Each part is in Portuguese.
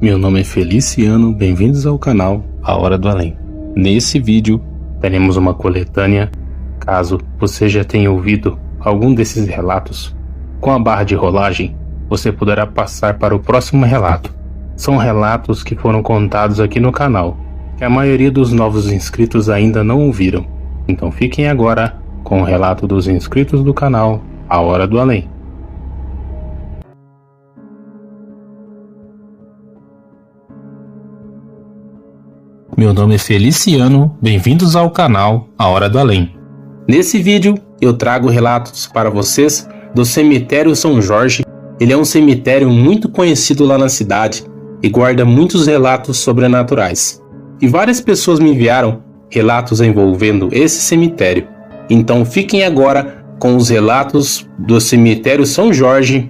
Meu nome é Feliciano, bem-vindos ao canal A Hora do Além. Nesse vídeo, teremos uma coletânea. Caso você já tenha ouvido algum desses relatos, com a barra de rolagem, você poderá passar para o próximo relato. São relatos que foram contados aqui no canal, que a maioria dos novos inscritos ainda não ouviram. Então fiquem agora com o relato dos inscritos do canal A Hora do Além. Meu nome é Feliciano, bem-vindos ao canal A Hora do Além. Nesse vídeo eu trago relatos para vocês do cemitério São Jorge. Ele é um cemitério muito conhecido lá na cidade e guarda muitos relatos sobrenaturais. E várias pessoas me enviaram relatos envolvendo esse cemitério. Então fiquem agora com os relatos do cemitério São Jorge.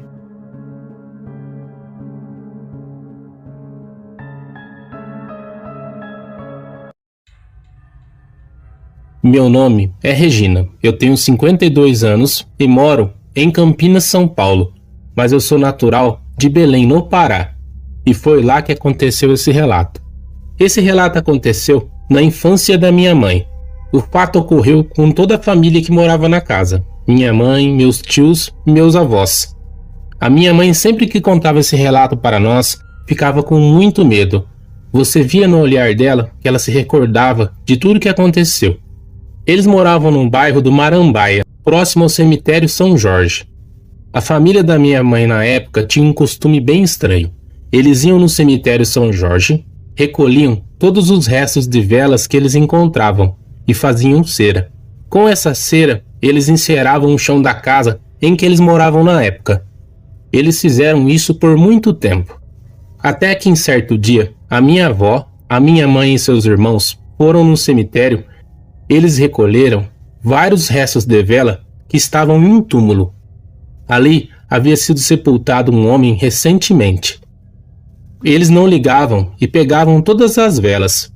Meu nome é Regina, eu tenho 52 anos e moro em Campinas, São Paulo, mas eu sou natural de Belém, no Pará, e foi lá que aconteceu esse relato. Esse relato aconteceu na infância da minha mãe. O fato ocorreu com toda a família que morava na casa, minha mãe, meus tios e meus avós. A minha mãe, sempre que contava esse relato para nós, ficava com muito medo. Você via no olhar dela que ela se recordava de tudo que aconteceu. Eles moravam num bairro do Marambaia, próximo ao cemitério São Jorge. A família da minha mãe na época tinha um costume bem estranho. Eles iam no cemitério São Jorge, recolhiam todos os restos de velas que eles encontravam e faziam cera. Com essa cera, eles enceravam o chão da casa em que eles moravam na época. Eles fizeram isso por muito tempo. Até que em certo dia, a minha avó, a minha mãe e seus irmãos foram no cemitério. Eles recolheram vários restos de vela que estavam em um túmulo. Ali havia sido sepultado um homem recentemente. Eles não ligavam e pegavam todas as velas.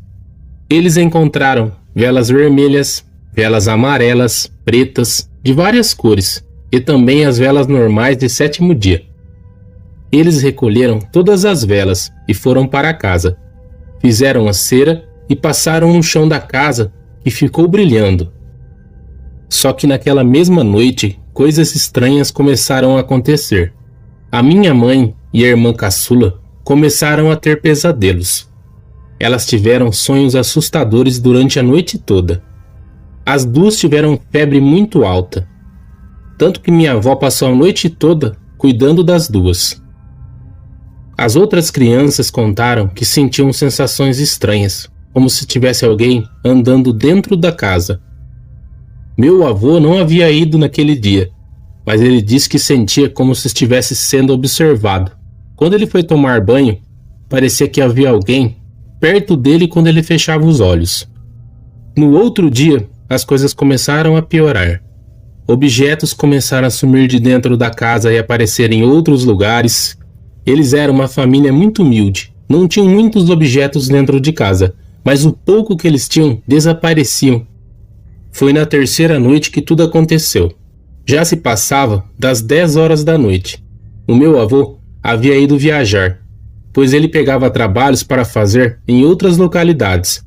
Eles encontraram velas vermelhas, velas amarelas, pretas, de várias cores, e também as velas normais de sétimo dia. Eles recolheram todas as velas e foram para casa. Fizeram a cera e passaram no chão da casa, e ficou brilhando. Só que naquela mesma noite, coisas estranhas começaram a acontecer. A minha mãe e a irmã caçula começaram a ter pesadelos. Elas tiveram sonhos assustadores durante a noite toda. As duas tiveram febre muito alta, tanto que minha avó passou a noite toda cuidando das duas. As outras crianças contaram que sentiam sensações estranhas, como se tivesse alguém andando dentro da casa. Meu avô não havia ido naquele dia, mas ele disse que sentia como se estivesse sendo observado. Quando ele foi tomar banho, parecia que havia alguém perto dele quando ele fechava os olhos. No outro dia, as coisas começaram a piorar. Objetos começaram a sumir de dentro da casa e aparecer em outros lugares. Eles eram uma família muito humilde, não tinham muitos objetos dentro de casa, mas o pouco que eles tinham desapareciam. Foi na terceira noite que tudo aconteceu. Já se passava das 10 horas da noite. O meu avô havia ido viajar, pois ele pegava trabalhos para fazer em outras localidades.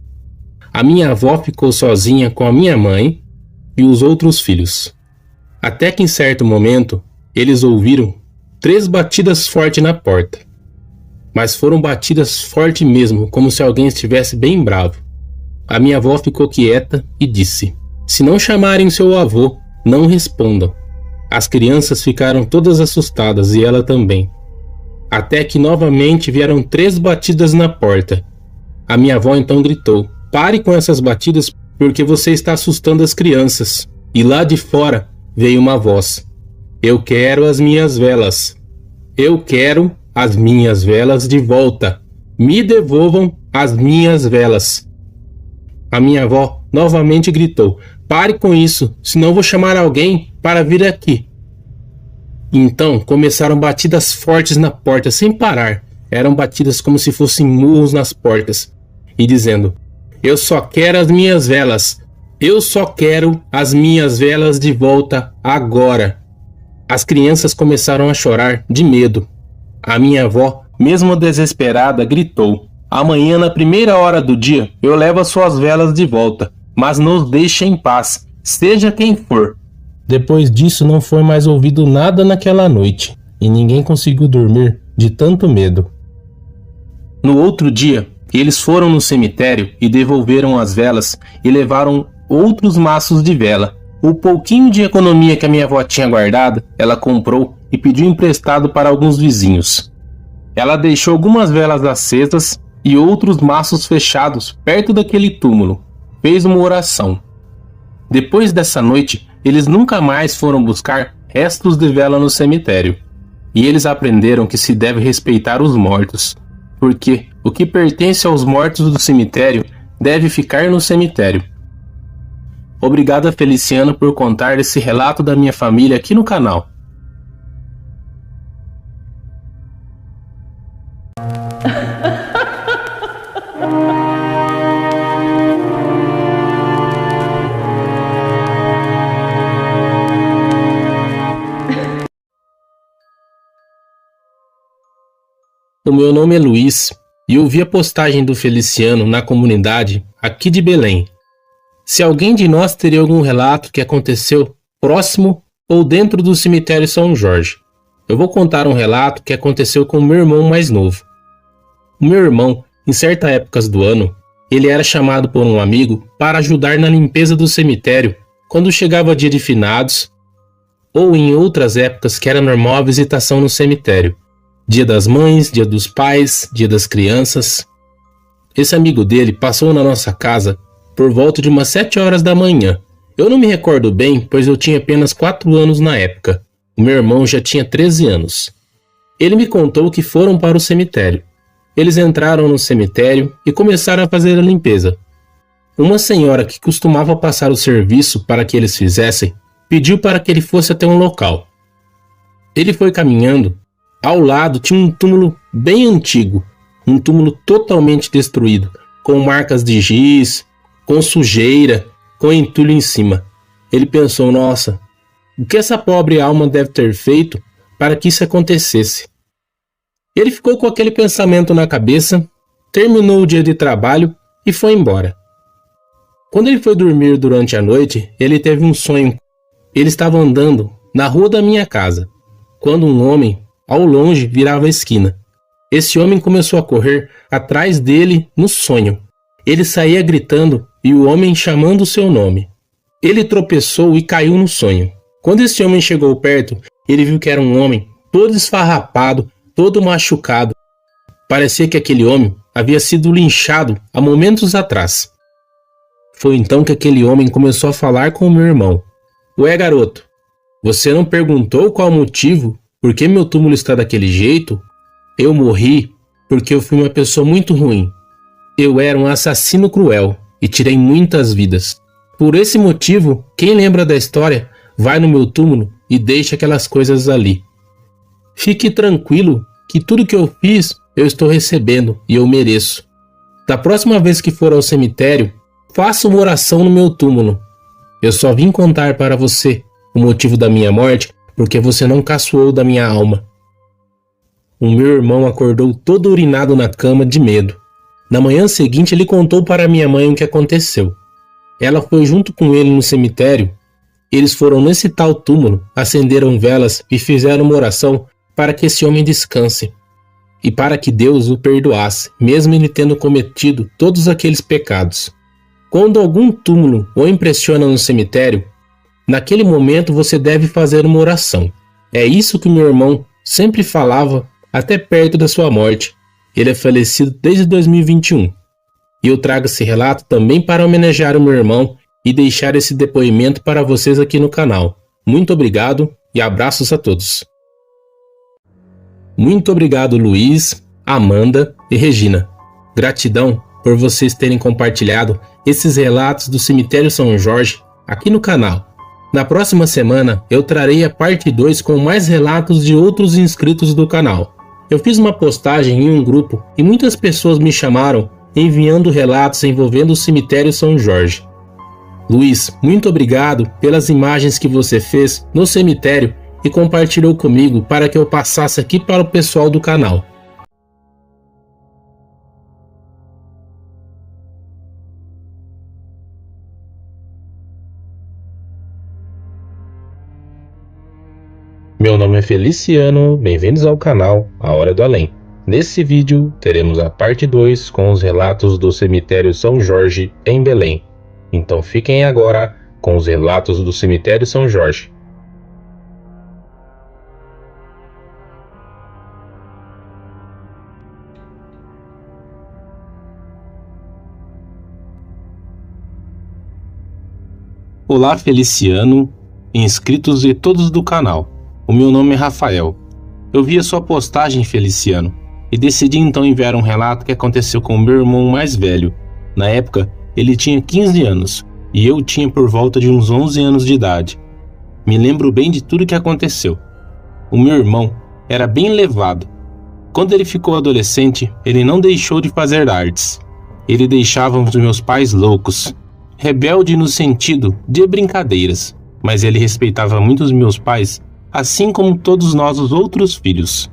A minha avó ficou sozinha com a minha mãe e os outros filhos. Até que em certo momento, eles ouviram 3 batidas fortes na porta. Mas foram batidas forte mesmo, como se alguém estivesse bem bravo. A minha avó ficou quieta e disse: "Se não chamarem seu avô, não respondam." As crianças ficaram todas assustadas e ela também. Até que novamente vieram 3 batidas na porta. A minha avó então gritou: "Pare com essas batidas porque você está assustando as crianças." E lá de fora veio uma voz: "Eu quero as minhas velas. Eu quero as minhas velas de volta. Me devolvam as minhas velas." A minha avó novamente gritou: "Pare com isso, senão vou chamar alguém para vir aqui." Então começaram batidas fortes na porta sem parar. Eram batidas como se fossem murros nas portas. E dizendo: "Eu só quero as minhas velas. Eu só quero as minhas velas de volta agora." As crianças começaram a chorar de medo. A minha avó mesmo desesperada, gritou: "Amanhã, na primeira hora do dia, eu levo as suas velas de volta, mas nos deixe em paz, seja quem for." Depois disso, não foi mais ouvido nada naquela noite, e ninguém conseguiu dormir de tanto medo. No outro dia, eles foram no cemitério e devolveram as velas e levaram outros maços de vela. O pouquinho de economia que a minha avó tinha guardado, ela comprou e pediu emprestado para alguns vizinhos. Ela deixou algumas velas acesas e outros maços fechados perto daquele túmulo. Fez uma oração. Depois dessa noite, eles nunca mais foram buscar restos de vela no cemitério. E eles aprenderam que se deve respeitar os mortos, porque o que pertence aos mortos do cemitério deve ficar no cemitério. Obrigado, Feliciano, por contar esse relato da minha família aqui no canal. O meu nome é Luiz e eu vi a postagem do Feliciano na comunidade aqui de Belém. Se alguém de nós teria algum relato que aconteceu próximo ou dentro do cemitério São Jorge, eu vou contar um relato que aconteceu com o meu irmão mais novo. O meu irmão, em certas épocas do ano, ele era chamado por um amigo para ajudar na limpeza do cemitério quando chegava dia de finados ou em outras épocas que era normal a visitação no cemitério. Dia das mães, dia dos pais, dia das crianças. Esse amigo dele passou na nossa casa por volta de umas 7 horas da manhã. Eu não me recordo bem, pois eu tinha apenas 4 anos na época. O meu irmão já tinha 13 anos. Ele me contou que foram para o cemitério. Eles entraram no cemitério e começaram a fazer a limpeza. Uma senhora que costumava passar o serviço para que eles fizessem, pediu para que ele fosse até um local. Ele foi caminhando. Ao lado tinha um túmulo bem antigo, um túmulo totalmente destruído, com marcas de giz, com sujeira, com entulho em cima. Ele pensou: nossa, o que essa pobre alma deve ter feito para que isso acontecesse? Ele ficou com aquele pensamento na cabeça, terminou o dia de trabalho e foi embora. Quando ele foi dormir durante a noite, ele teve um sonho. Ele estava andando na rua da minha casa, quando um homem, ao longe, virava a esquina. Esse homem começou a correr atrás dele no sonho. Ele saía gritando e o homem chamando o seu nome. Ele tropeçou e caiu no sonho. Quando esse homem chegou perto, ele viu que era um homem todo esfarrapado, todo machucado. Parecia que aquele homem havia sido linchado há momentos atrás. Foi então que aquele homem começou a falar com o meu irmão. Ué, garoto, você não perguntou qual o motivo por que meu túmulo está daquele jeito? Eu morri porque eu fui uma pessoa muito ruim. Eu era um assassino cruel e tirei muitas vidas. Por esse motivo, quem lembra da história, vai no meu túmulo e deixa aquelas coisas ali. Fique tranquilo que tudo que eu fiz, eu estou recebendo e eu mereço. Da próxima vez que for ao cemitério, faça uma oração no meu túmulo. Eu só vim contar para você o motivo da minha morte porque você não caçoou da minha alma. O meu irmão acordou todo urinado na cama de medo. Na manhã seguinte ele contou para minha mãe o que aconteceu. Ela foi junto com ele no cemitério. Eles foram nesse tal túmulo, acenderam velas e fizeram uma oração para que esse homem descanse e para que Deus o perdoasse, mesmo ele tendo cometido todos aqueles pecados. Quando algum túmulo o impressiona no cemitério, naquele momento você deve fazer uma oração. É isso que meu irmão sempre falava até perto da sua morte. Ele é falecido desde 2021. E eu trago esse relato também para homenagear o meu irmão e deixar esse depoimento para vocês aqui no canal. Muito obrigado e abraços a todos. Muito obrigado, Luiz, Amanda e Regina. Gratidão por vocês terem compartilhado esses relatos do Cemitério São Jorge aqui no canal. Na próxima semana eu trarei a parte 2 com mais relatos de outros inscritos do canal. Eu fiz uma postagem em um grupo e muitas pessoas me chamaram enviando relatos envolvendo o Cemitério São Jorge. Luiz, muito obrigado pelas imagens que você fez no cemitério e compartilhou comigo para que eu passasse aqui para o pessoal do canal. Meu nome é Feliciano, bem-vindos ao canal A Hora do Além. Nesse vídeo teremos a parte 2 com os relatos do cemitério São Jorge em Belém. Então fiquem agora com os relatos do cemitério São Jorge. Olá Feliciano, inscritos e todos do canal. O meu nome é Rafael. Eu vi a sua postagem, Feliciano, e decidi então enviar um relato que aconteceu com o meu irmão mais velho. Na época, ele tinha 15 anos e eu tinha por volta de uns 11 anos de idade. Me lembro bem de tudo que aconteceu. O meu irmão era bem levado. Quando ele ficou adolescente, ele não deixou de fazer artes. Ele deixava os meus pais loucos. Rebelde no sentido de brincadeiras, mas ele respeitava muito os meus pais, assim como todos nós os outros filhos.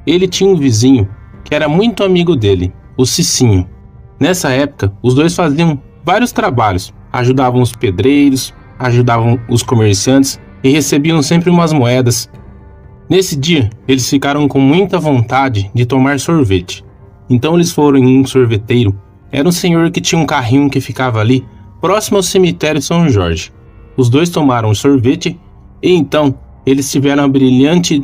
Ele tinha um vizinho que era muito amigo dele, o Cicinho. Nessa época, os dois faziam vários trabalhos, ajudavam os pedreiros, ajudavam os comerciantes e recebiam sempre umas moedas. Nesse dia, eles ficaram com muita vontade de tomar sorvete. Então eles foram em um sorveteiro. Era um senhor que tinha um carrinho que ficava ali, próximo ao cemitério São Jorge. Os dois tomaram um sorvete e então eles tiveram a brilhante...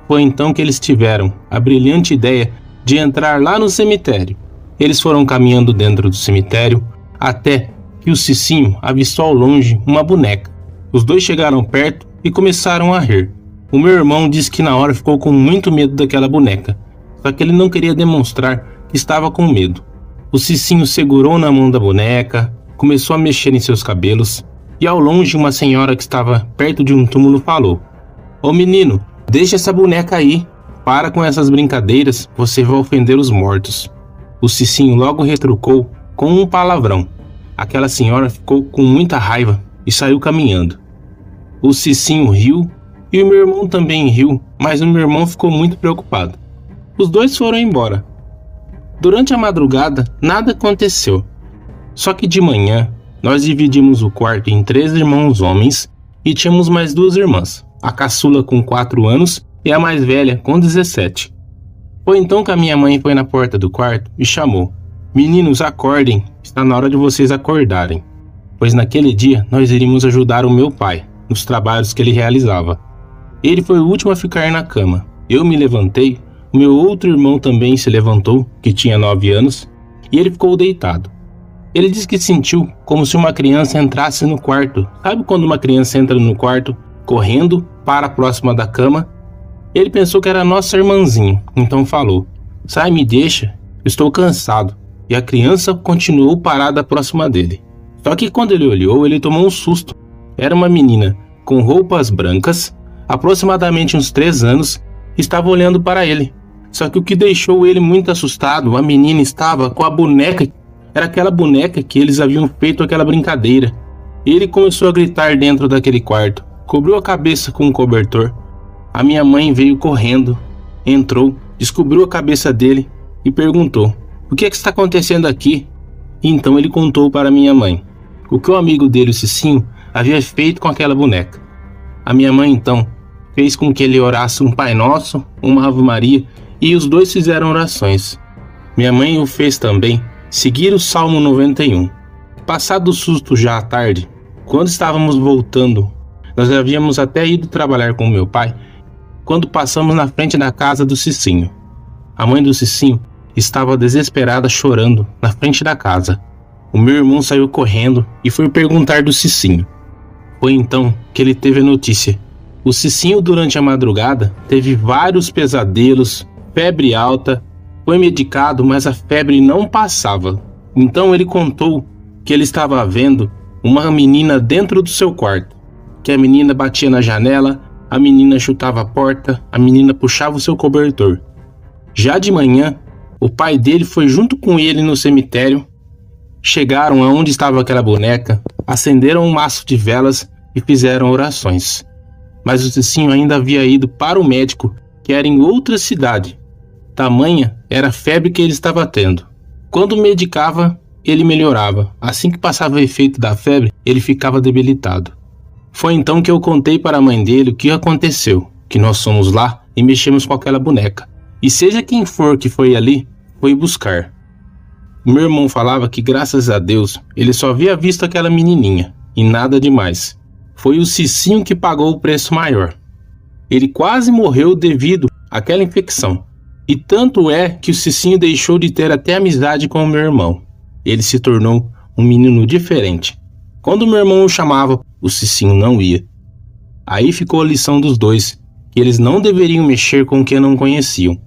Foi então que eles tiveram a brilhante ideia de entrar lá no cemitério. Eles foram caminhando dentro do cemitério até que o Cicinho avistou ao longe uma boneca. Os dois chegaram perto e começaram a rir. O meu irmão disse que na hora ficou com muito medo daquela boneca, só que ele não queria demonstrar que estava com medo. O Cicinho segurou na mão da boneca, começou a mexer em seus cabelos, e ao longe uma senhora que estava perto de um túmulo falou: "Ô menino, deixa essa boneca aí, para com essas brincadeiras, você vai ofender os mortos." O Cicinho logo retrucou com um palavrão. Aquela senhora ficou com muita raiva e saiu caminhando. O Cicinho riu e o meu irmão também riu, mas o meu irmão ficou muito preocupado. Os dois foram embora. Durante a madrugada, nada aconteceu. Só que de manhã, nós dividimos o quarto em 3 irmãos homens e tínhamos mais 2 irmãs, a caçula com 4 anos e a mais velha com 17. Foi então que a minha mãe foi na porta do quarto e chamou: "Meninos, acordem, está na hora de vocês acordarem." Pois naquele dia nós iríamos ajudar o meu pai nos trabalhos que ele realizava. Ele foi o último a ficar na cama. Eu me levantei, o meu outro irmão também se levantou, que tinha 9 anos, e ele ficou deitado. Ele disse que sentiu como se uma criança entrasse no quarto. Sabe quando uma criança entra no quarto, correndo para próxima da cama? Ele pensou que era nossa irmãzinha, então falou: "Sai, me deixa, estou cansado." E a criança continuou parada próxima dele. Só que quando ele olhou, ele tomou um susto. Era uma menina com roupas brancas, aproximadamente uns 3 anos, estava olhando para ele. Só que o que deixou ele muito assustado, a menina estava com a boneca. Era aquela boneca que eles haviam feito aquela brincadeira. Ele começou a gritar dentro daquele quarto, cobriu a cabeça com um cobertor. A minha mãe veio correndo, entrou, descobriu a cabeça dele e perguntou: "O que é que está acontecendo aqui?" E então ele contou para minha mãe o que o amigo dele, o Cicinho, havia feito com aquela boneca. A minha mãe então fez com que ele orasse um Pai Nosso, uma Ave Maria, e os dois fizeram orações. Minha mãe o fez também seguir o Salmo 91. Passado o susto já à tarde, quando estávamos voltando, nós havíamos até ido trabalhar com meu pai, quando passamos na frente da casa do Cicinho. A mãe do Cicinho estava desesperada chorando na frente da casa. O meu irmão saiu correndo e foi perguntar do Cicinho. Foi então que ele teve a notícia. O Cicinho durante a madrugada teve vários pesadelos, febre alta, foi medicado, mas a febre não passava. Então ele contou que ele estava vendo uma menina dentro do seu quarto, que a menina batia na janela, a menina chutava a porta, a menina puxava o seu cobertor. Já de manhã, o pai dele foi junto com ele no cemitério, chegaram aonde estava aquela boneca, acenderam um maço de velas e fizeram orações. Mas o Cicinho ainda havia ido para o médico, que era em outra cidade. Tamanha era a febre que ele estava tendo. Quando medicava, ele melhorava. Assim que passava o efeito da febre, ele ficava debilitado. Foi então que eu contei para a mãe dele o que aconteceu. que nós somos lá e mexemos com aquela boneca. E seja quem for que foi ali, foi buscar. O meu irmão falava que, graças a Deus, ele só havia visto aquela menininha e nada demais. Foi o Cicinho que pagou o preço maior. Ele quase morreu devido àquela infecção. E tanto é que o Cicinho deixou de ter até amizade com o meu irmão. Ele se tornou um menino diferente. Quando meu irmão o chamava, o Cicinho não ia. Aí ficou a lição dos dois, que eles não deveriam mexer com quem não conheciam.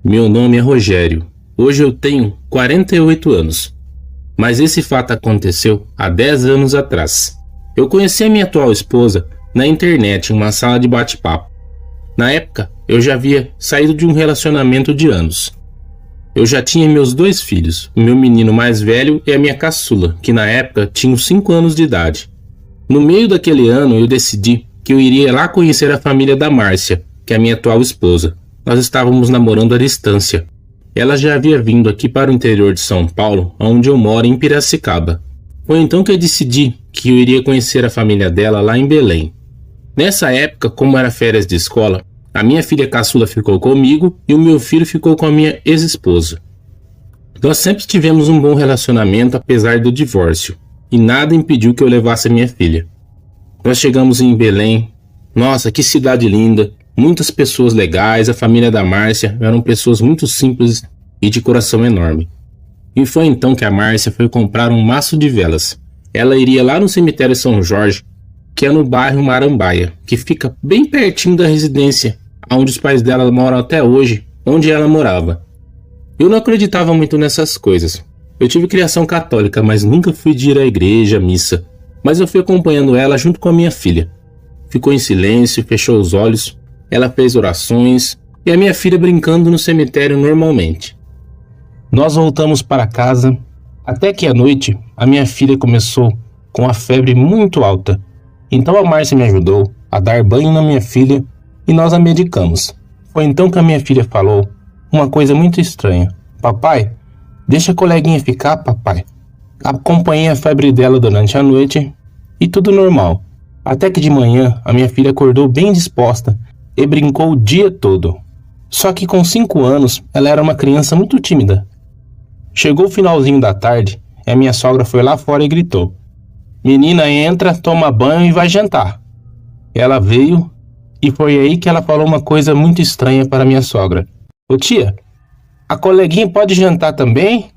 Meu nome é Rogério. Hoje eu tenho 48 anos. Mas esse fato aconteceu há 10 anos atrás. Eu conheci a minha atual esposa na internet, em uma sala de bate-papo. Na época, eu já havia saído de um relacionamento de anos. Eu já tinha meus 2 filhos, o meu menino mais velho e a minha caçula, que na época tinha 5 anos de idade. No meio daquele ano, eu decidi que eu iria lá conhecer a família da Márcia, que é a minha atual esposa. Nós estávamos namorando à distância. Ela já havia vindo aqui para o interior de São Paulo, onde eu moro, em Piracicaba. Foi então que eu decidi que eu iria conhecer a família dela lá em Belém. Nessa época, como era férias de escola, a minha filha caçula ficou comigo e o meu filho ficou com a minha ex-esposa. Nós sempre tivemos um bom relacionamento apesar do divórcio, e nada impediu que eu levasse a minha filha. Nós chegamos em Belém. Nossa, que cidade linda! Muitas pessoas legais, a família da Márcia eram pessoas muito simples e de coração enorme. E foi então que a Márcia foi comprar um maço de velas. Ela iria lá no cemitério São Jorge, que é no bairro Marambaia, que fica bem pertinho da residência, onde os pais dela moram até hoje, onde ela morava. Eu não acreditava muito nessas coisas. Eu tive criação católica, mas nunca fui de ir à igreja, à missa. Mas eu fui acompanhando ela junto com a minha filha. Ficou em silêncio, fechou os olhos. Ela fez orações e a minha filha brincando no cemitério normalmente. Nós voltamos para casa, até que à noite a minha filha começou com a febre muito alta. Então a Márcia me ajudou a dar banho na minha filha e nós a medicamos. Foi então que a minha filha falou uma coisa muito estranha. Papai, deixa a coleguinha ficar, papai. Acompanhei a febre dela durante a noite e tudo normal. Até que de manhã a minha filha acordou bem disposta e brincou o dia todo. Só que com 5 anos, ela era uma criança muito tímida. Chegou o finalzinho da tarde e a minha sogra foi lá fora e gritou: "Menina, entra, toma banho e vai jantar." Ela veio e foi aí que ela falou uma coisa muito estranha para minha sogra. "Ô tia, a coleguinha pode jantar também?"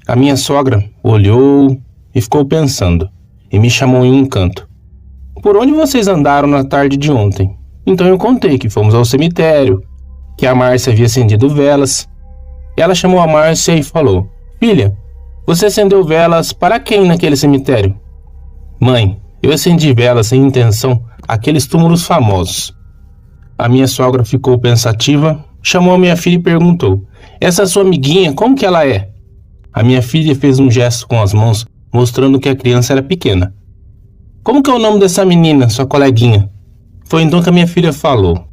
A minha sogra olhou e ficou pensando e me chamou em um canto. "Por onde vocês andaram na tarde de ontem?" Então eu contei que fomos ao cemitério, que a Márcia havia acendido velas. Ela chamou a Márcia e falou: "Filha, você acendeu velas para quem naquele cemitério?" "Mãe, eu acendi velas sem intenção àqueles túmulos famosos." A minha sogra ficou pensativa, chamou a minha filha e perguntou: "Essa sua amiguinha, como que ela é?" A minha filha fez um gesto com as mãos, mostrando que a criança era pequena. "Como que é o nome dessa menina, sua coleguinha?" Foi então que a minha filha falou: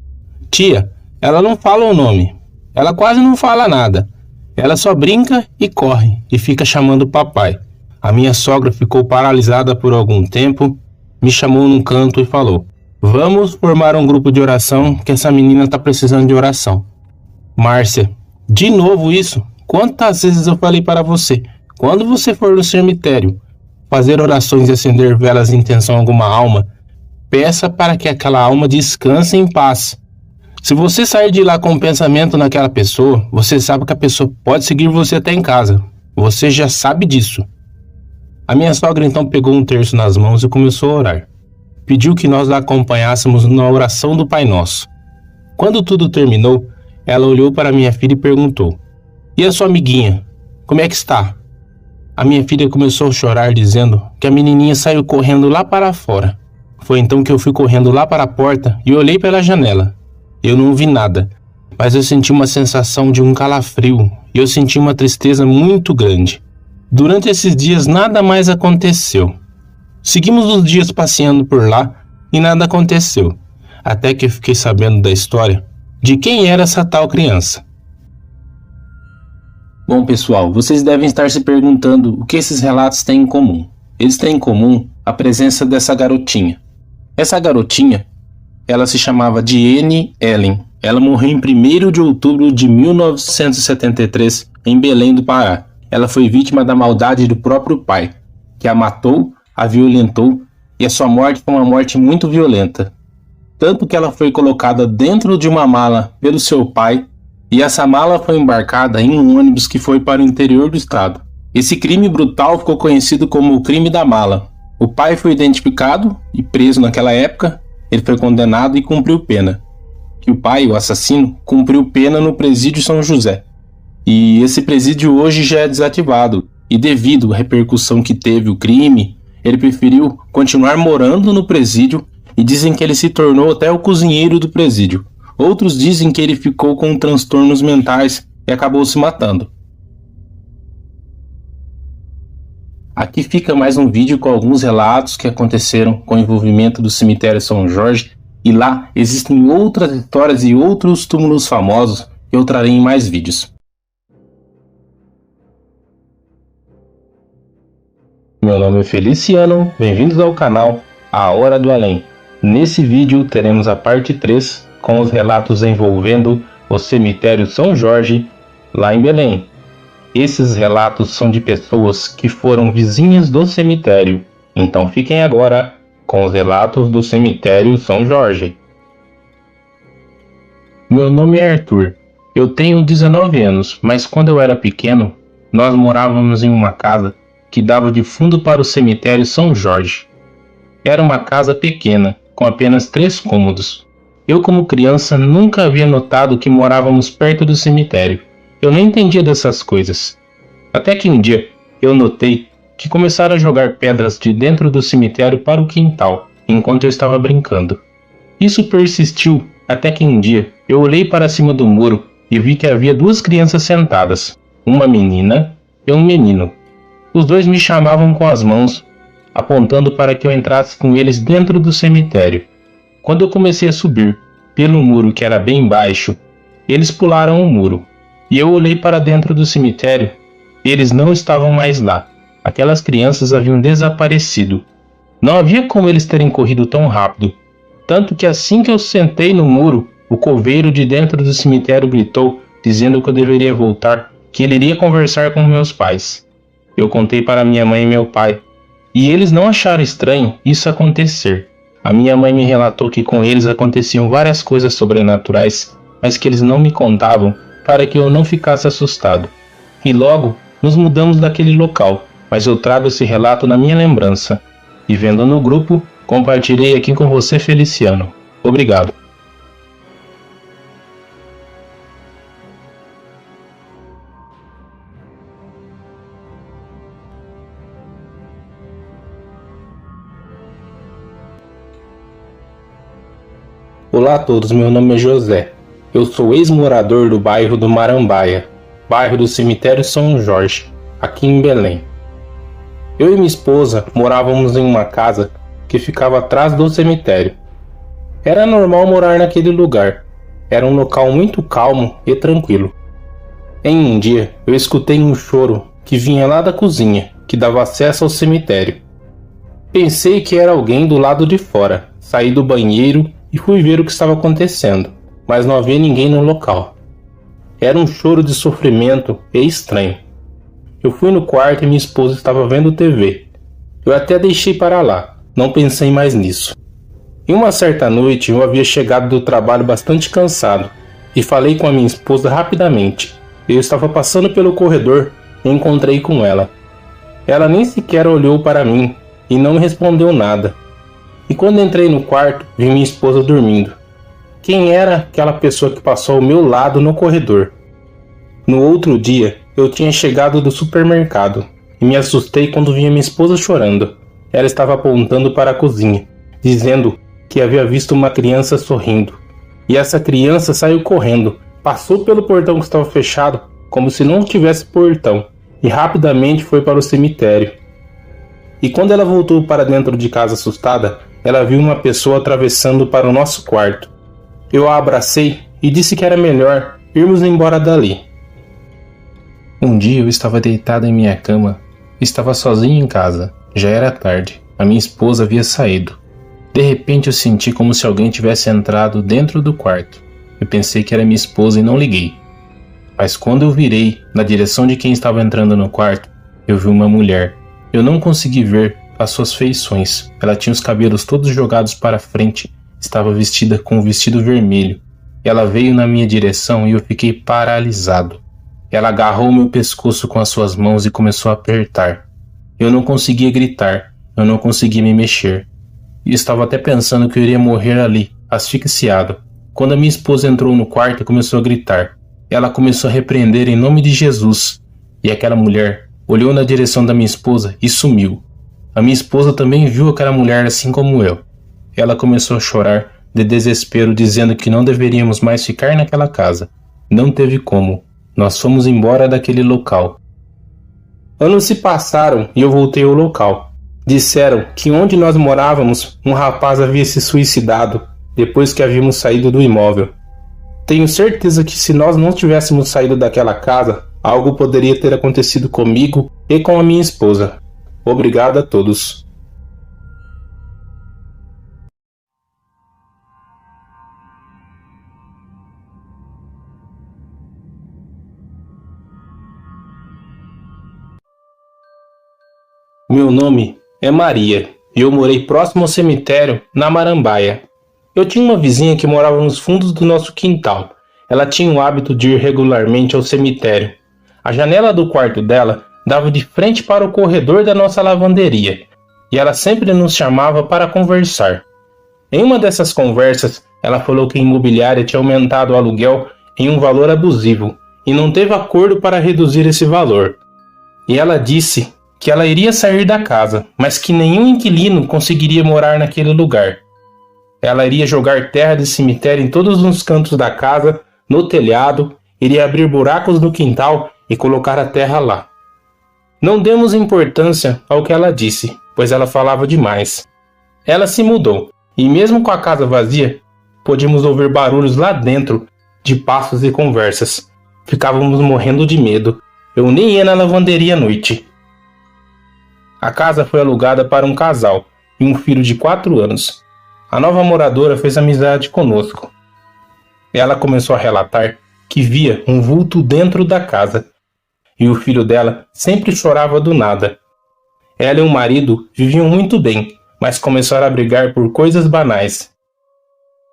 "Tia, ela não fala o nome. Ela quase não fala nada. Ela só brinca e corre e fica chamando o papai." A minha sogra ficou paralisada por algum tempo, me chamou num canto e falou: "Vamos formar um grupo de oração, que essa menina está precisando de oração." "Márcia, de novo isso? Quantas vezes eu falei para você? Quando você for no cemitério fazer orações e acender velas em intenção a alguma alma, peça para que aquela alma descanse em paz. Se você sair de lá com um pensamento naquela pessoa, você sabe que a pessoa pode seguir você até em casa. Você já sabe disso." A minha sogra então pegou um terço nas mãos e começou a orar. Pediu que nós a acompanhássemos na oração do Pai Nosso. Quando tudo terminou, ela olhou para minha filha e perguntou: "E a sua amiguinha? Como é que está?" A minha filha começou a chorar, dizendo que a menininha saiu correndo lá para fora. Foi então que eu fui correndo lá para a porta e olhei pela janela. Eu não vi nada, mas eu senti uma sensação de um calafrio e eu senti uma tristeza muito grande. Durante esses dias nada mais aconteceu. Seguimos os dias passeando por lá e nada aconteceu, até que eu fiquei sabendo da história de quem era essa tal criança. Bom, pessoal, vocês devem estar se perguntando o que esses relatos têm em comum. Eles têm em comum a presença dessa garotinha. Essa garotinha, ela se chamava Diene Ellen. Ela morreu em 1º de outubro de 1973 em Belém do Pará. Ela foi vítima da maldade do próprio pai, que a matou, a violentou, e a sua morte foi uma morte muito violenta. Tanto que ela foi colocada dentro de uma mala pelo seu pai, e essa mala foi embarcada em um ônibus que foi para o interior do estado. Esse crime brutal ficou conhecido como o crime da mala. O pai foi identificado e preso naquela época. Ele foi condenado e cumpriu pena. Que o pai, o assassino, cumpriu pena no presídio São José. E esse presídio hoje já é desativado. E devido à repercussão que teve o crime, ele preferiu continuar morando no presídio e dizem que ele se tornou até o cozinheiro do presídio. Outros dizem que ele ficou com transtornos mentais e acabou se matando. Aqui fica mais um vídeo com alguns relatos que aconteceram com o envolvimento do cemitério São Jorge, e lá existem outras histórias e outros túmulos famosos que eu trarei em mais vídeos. Meu nome é Feliciano, bem-vindos ao canal A Hora do Além. Nesse vídeo teremos a parte 3 com os relatos envolvendo o cemitério São Jorge, lá em Belém. Esses relatos são de pessoas que foram vizinhas do cemitério, então fiquem agora com os relatos do cemitério São Jorge. Meu nome é Arthur, eu tenho 19 anos, mas quando eu era pequeno, nós morávamos em uma casa que dava de fundo para o cemitério São Jorge. Era uma casa pequena, com apenas 3 cômodos. Eu, como criança, nunca havia notado que morávamos perto do cemitério. Eu não entendia dessas coisas. Até que um dia, eu notei que começaram a jogar pedras de dentro do cemitério para o quintal, enquanto eu estava brincando. Isso persistiu até que um dia, eu olhei para cima do muro e vi que havia 2 crianças sentadas, uma menina e um menino. Os 2 me chamavam com as mãos, apontando para que eu entrasse com eles dentro do cemitério. Quando eu comecei a subir pelo muro, que era bem baixo, eles pularam o muro. E eu olhei para dentro do cemitério, e eles não estavam mais lá. Aquelas crianças haviam desaparecido. Não havia como eles terem corrido tão rápido. Tanto que assim que eu sentei no muro, o coveiro de dentro do cemitério gritou, dizendo que eu deveria voltar, que ele iria conversar com meus pais. Eu contei para minha mãe e meu pai, e eles não acharam estranho isso acontecer. A minha mãe me relatou que com eles aconteciam várias coisas sobrenaturais, mas que eles não me contavam para que eu não ficasse assustado. E logo, nos mudamos daquele local, mas eu trago esse relato na minha lembrança. E vendo no grupo, compartilhei aqui com você, Feliciano. Obrigado. Olá a todos, meu nome é José. Eu sou ex-morador do bairro do Marambaia, bairro do cemitério São Jorge, aqui em Belém. Eu e minha esposa morávamos em uma casa que ficava atrás do cemitério. Era normal morar naquele lugar. Era um local muito calmo e tranquilo. Em um dia, eu escutei um choro que vinha lá da cozinha, que dava acesso ao cemitério. Pensei que era alguém do lado de fora. Saí do banheiro e fui ver o que estava acontecendo, mas não havia ninguém no local. Era um choro de sofrimento e estranho. Eu fui no quarto e minha esposa estava vendo TV. Eu até deixei para lá, não pensei mais nisso. Em uma certa noite eu havia chegado do trabalho bastante cansado e falei com a minha esposa rapidamente. Eu estava passando pelo corredor e encontrei com ela. Ela nem sequer olhou para mim e não me respondeu nada. E quando entrei no quarto, vi minha esposa dormindo. Quem era aquela pessoa que passou ao meu lado no corredor? No outro dia, eu tinha chegado do supermercado e me assustei quando vi minha esposa chorando. Ela estava apontando para a cozinha, dizendo que havia visto uma criança sorrindo. E essa criança saiu correndo, passou pelo portão que estava fechado, como se não tivesse portão, e rapidamente foi para o cemitério. E quando ela voltou para dentro de casa assustada, ela viu uma pessoa atravessando para o nosso quarto. Eu a abracei e disse que era melhor irmos embora dali. Um dia eu estava deitado em minha cama. Estava sozinho em casa. Já era tarde. A minha esposa havia saído. De repente eu senti como se alguém tivesse entrado dentro do quarto. Eu pensei que era minha esposa e não liguei. Mas quando eu virei na direção de quem estava entrando no quarto, eu vi uma mulher. Eu não consegui ver as suas feições. Ela tinha os cabelos todos jogados para frente. Estava vestida com um vestido vermelho. Ela veio na minha direção e eu fiquei paralisado. Ela agarrou meu pescoço com as suas mãos e começou a apertar. Eu não conseguia gritar. Eu não conseguia me mexer. E estava até pensando que eu iria morrer ali, asfixiado. Quando a minha esposa entrou no quarto e começou a gritar, ela começou a repreender em nome de Jesus. E aquela mulher olhou na direção da minha esposa e sumiu. A minha esposa também viu aquela mulher assim como eu. Ela começou a chorar de desespero, dizendo que não deveríamos mais ficar naquela casa. Não teve como. Nós fomos embora daquele local. Anos se passaram e eu voltei ao local. Disseram que onde nós morávamos, um rapaz havia se suicidado depois que havíamos saído do imóvel. Tenho certeza que se nós não tivéssemos saído daquela casa, algo poderia ter acontecido comigo e com a minha esposa. Obrigado a todos. Meu nome é Maria e eu morei próximo ao cemitério, na Marambaia. Eu tinha uma vizinha que morava nos fundos do nosso quintal. Ela tinha o hábito de ir regularmente ao cemitério. A janela do quarto dela dava de frente para o corredor da nossa lavanderia e ela sempre nos chamava para conversar. Em uma dessas conversas, ela falou que a imobiliária tinha aumentado o aluguel em um valor abusivo e não teve acordo para reduzir esse valor. E ela disse que ela iria sair da casa, mas que nenhum inquilino conseguiria morar naquele lugar. Ela iria jogar terra de cemitério em todos os cantos da casa, no telhado, iria abrir buracos no quintal e colocar a terra lá. Não demos importância ao que ela disse, pois ela falava demais. Ela se mudou, e mesmo com a casa vazia, podíamos ouvir barulhos lá dentro, de passos e conversas. Ficávamos morrendo de medo. Eu nem ia na lavanderia à noite. A casa foi alugada para um casal e um filho de 4 anos. A nova moradora fez amizade conosco. Ela começou a relatar que via um vulto dentro da casa e o filho dela sempre chorava do nada. Ela e o marido viviam muito bem, mas começaram a brigar por coisas banais.